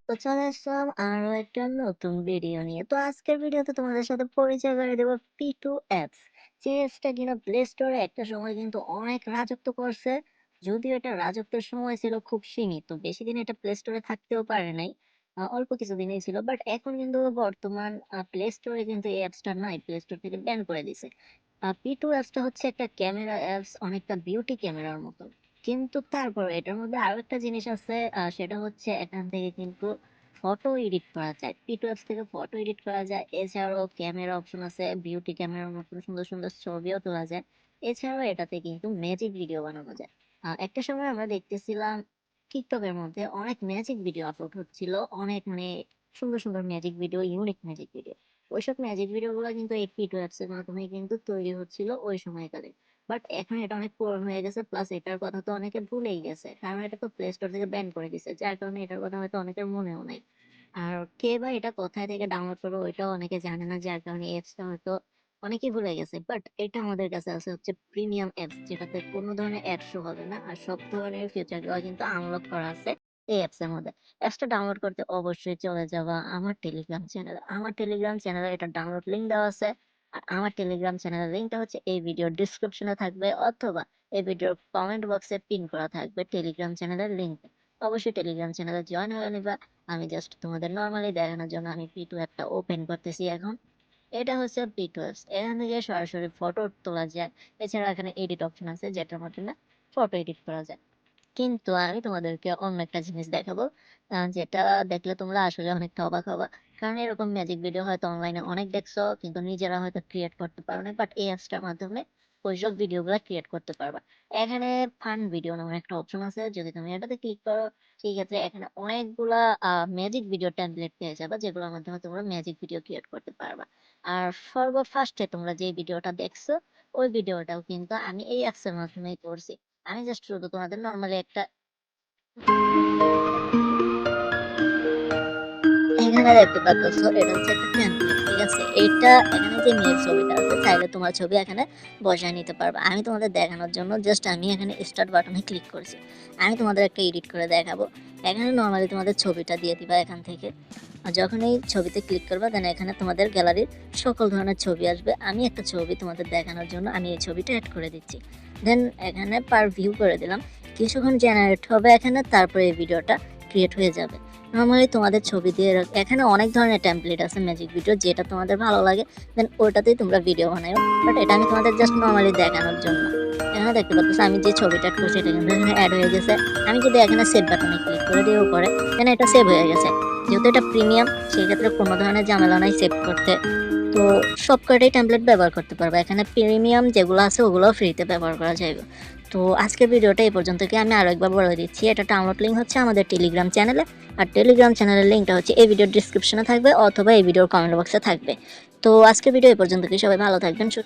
তো চলে আসলাম আরো একটা নতুন ভিডিও নিয়ে। তো আজকের ভিডিওতে তোমাদের সাথে পরিচয় করে দেবো P2 অ্যাপস। যে অ্যাপসটা কিনা প্লে স্টোরে একটা সময় কিন্তু অনেক রাজত্ব করছে। যদিও এটা রাজত্বের সময় ছিল খুব সীমিত, বেশি দিন এটা প্লে স্টোরে থাকতেও পারে নাই, অল্প কিছুদিনই ছিল। বাট এখন কিন্তু বর্তমান প্লে স্টোরে কিন্তু এই অ্যাপসটা নাই, প্লে স্টোর থেকে ব্যান করে দিছে। P2 অ্যাপসটা হচ্ছে একটা ক্যামেরা অ্যাপস, অনেকটা বিউটি ক্যামেরার মতো। কিন্তু তারপর এটার মধ্যে আরো একটা জিনিস আছে, সেটা হচ্ছে এখান থেকে কিন্তু ফটো এডিট করা যায়। পিটুএপস থেকে ফটো এডিট করা যায়। এছাড়াও ক্যামেরা অপশন আছে, বিউটি ক্যামেরার মতন সুন্দর সুন্দর ছবিও তোলা যায়। এছাড়াও এটাতে কিন্তু ম্যাজিক ভিডিও বানানো যায়। একটা সময় আমরা দেখতেছিলাম টিকটকের মধ্যে অনেক ম্যাজিক ভিডিও আপলোড হচ্ছিল, অনেক মানে সুন্দর সুন্দর magic video, unique magic video. ওইসব ম্যাজিক ভিডিও গুলো কিন্তু এই পিটুএপস এর মাধ্যমে কিন্তু তৈরি হচ্ছিল ওই সময়কালে। বাট এখন এটা অনেক পুরনো হয়ে গেছে, প্লাস এটার কথা তো অনেকে ভুলেই গেছে, কারণ এটা তো প্লে স্টোর থেকে ব্যান করে দিছে, যার কারণে এটার কথা হয়তো অনেকের মনেও নেই। আর কে বা এটা কোথায় থেকে ডাউনলোড করবে ওইটাও অনেকে জানে না, যার কারণে অ্যাপসটা হয়তো অনেকেই ভুলে গেছে। বাট এটা আমাদের কাছে আছে হচ্ছে প্রিমিয়াম অ্যাপস, যেটাতে কোনো ধরনের অ্যাড শো হবে না, আর সব ধরনের ফিচার গুলো কিন্তু আনলক করা আছে এই অ্যাপস এর মধ্যে। অ্যাপসটা ডাউনলোড করতে অবশ্যই চলে যাবা আমার টেলিগ্রাম চ্যানেলে। আমার টেলিগ্রাম চ্যানেলে এটা ডাউনলোড লিঙ্ক দেওয়া আছে। আর আমার টেলিগ্রাম চ্যানেলের লিঙ্কটা হচ্ছে এই ভিডিওর ডিসক্রিপশনে থাকবে, অথবা এই ভিডিওর কমেন্ট বক্সে পিন করা থাকবে টেলিগ্রাম চ্যানেলের লিঙ্ক। অবশ্যই টেলিগ্রাম চ্যানেলে জয়েন হয়ে নিবা। আমি জাস্ট তোমাদের নর্মালি দেখানোর জন্য আমি P2 অ্যাপটা ওপেন করতেছি এখন। এটা হচ্ছে P2 অ্যাপস, এখান থেকে সরাসরি ফটো তোলা যায়। এছাড়া এখানে এডিট অপশন আছে, যেটার মাধ্যমে ফটো এডিট করা যায়। কিন্তু আমি তোমাদেরকে অন্য একটা জিনিস দেখাবো, যেটা দেখলে তোমরা আসলে অনেকটা অবাক হবা। কারণ এরকম ম্যাজিক ভিডিও হয়তো অনলাইনে অনেক দেখছো, কিন্তু নিজেরা হয়তো ক্রিয়েট করতে পারো না। বাট এই অ্যাপসটার মাধ্যমে ওইসব ভিডিওগুলো ক্রিয়েট করতে পারবা। এখানে ফান ভিডিও নামে একটা অপশন আছে, যদি তুমি এটাতে ক্লিক করো সেই ক্ষেত্রে এখানে অনেকগুলা ম্যাজিক ভিডিও টেমপ্লেট পেয়ে যাবে, যেগুলোর মাধ্যমে তোমরা ম্যাজিক ভিডিও ক্রিয়েট করতে পারবা। আর সর্বফার্স্টে তোমরা যে ভিডিওটা দেখছো ওই ভিডিওটাও কিন্তু আমি এই অ্যাপসের মাধ্যমেই করছি। আমি জাস্ট শুধু তোমাদের নর্মালি একটা, এখানে দেখতে পাচ্ছ এটা হচ্ছে একটা টেমপ্লেট, ঠিক আছে? এটা এখানে যে মেয়ের ছবিটা আছে, চাইলে তোমার ছবি এখানে বসায় নিতে পারবে। আমি তোমাদের দেখানোর জন্য জাস্ট আমি এখানে স্টার্ট বাটনে ক্লিক করছি। আমি তোমাদের একটা এডিট করে দেখাবো। এখানে নর্মালি তোমাদের ছবিটা দিয়ে দিবা এখান থেকে। আর যখন এই ছবিতে ক্লিক করবে, দেন এখানে তোমাদের গ্যালারির সকল ধরনের ছবি আসবে। আমি একটা ছবি তোমাদের দেখানোর জন্য আমি এই ছবিটা অ্যাড করে দিচ্ছি। দেন এখানে পার ভিউ করে দিলাম। কিছুক্ষণ জেনারেট হবে এখানে, তারপরে এই ভিডিওটা ক্রিয়েট হয়ে যাবে। নর্মালি তোমাদের ছবি দিয়ে এখানে অনেক ধরনের টেমপ্লেট আছে ম্যাজিক ভিডিও, যেটা তোমাদের ভালো লাগে দেন ওইটাতেই তোমরা ভিডিও বানাও। বাট এটা আমি তোমাদের জাস্ট নর্মালি দেখানোর জন্য। এখানে দেখতে পাচ্ছ আমি যে ছবিটা অ্যাড করছি এটা কিন্তু এখানে অ্যাড হয়ে গেছে। আমি যদি এখানে সেভ বাটনে ক্লিক করে দিয়েও পরে, দেন এটা সেভ হয়ে গেছে। যেহেতু এটা প্রিমিয়াম, সেই ক্ষেত্রে কোনো ধরনের ঝামেলা নাই সেভ করতে। তো সব কয়টাই টেমপ্লেট ব্যবহার করতে পারবে। এখানে প্রিমিয়াম যেগুলো আছে ওগুলোও ফ্রিতে ব্যবহার করা যাবে। তো আজকের ভিডিওটা এই পর্যন্ত, কি আমি আরো একবার বলে দিচ্ছি, এটা ডাউনলোড লিঙ্ক হচ্ছে আমাদের টেলিগ্রাম চ্যানেলে। আর টেলিগ্রাম চ্যানেলের লিঙ্কটা হচ্ছে এই ভিডিওর ডিসক্রিপশনে থাকবে, অথবা এই ভিডিওর কমেন্ট বক্সে থাকবে। তো আজকের ভিডিও এই পর্যন্ত, কি সবাই ভালো থাকবেন।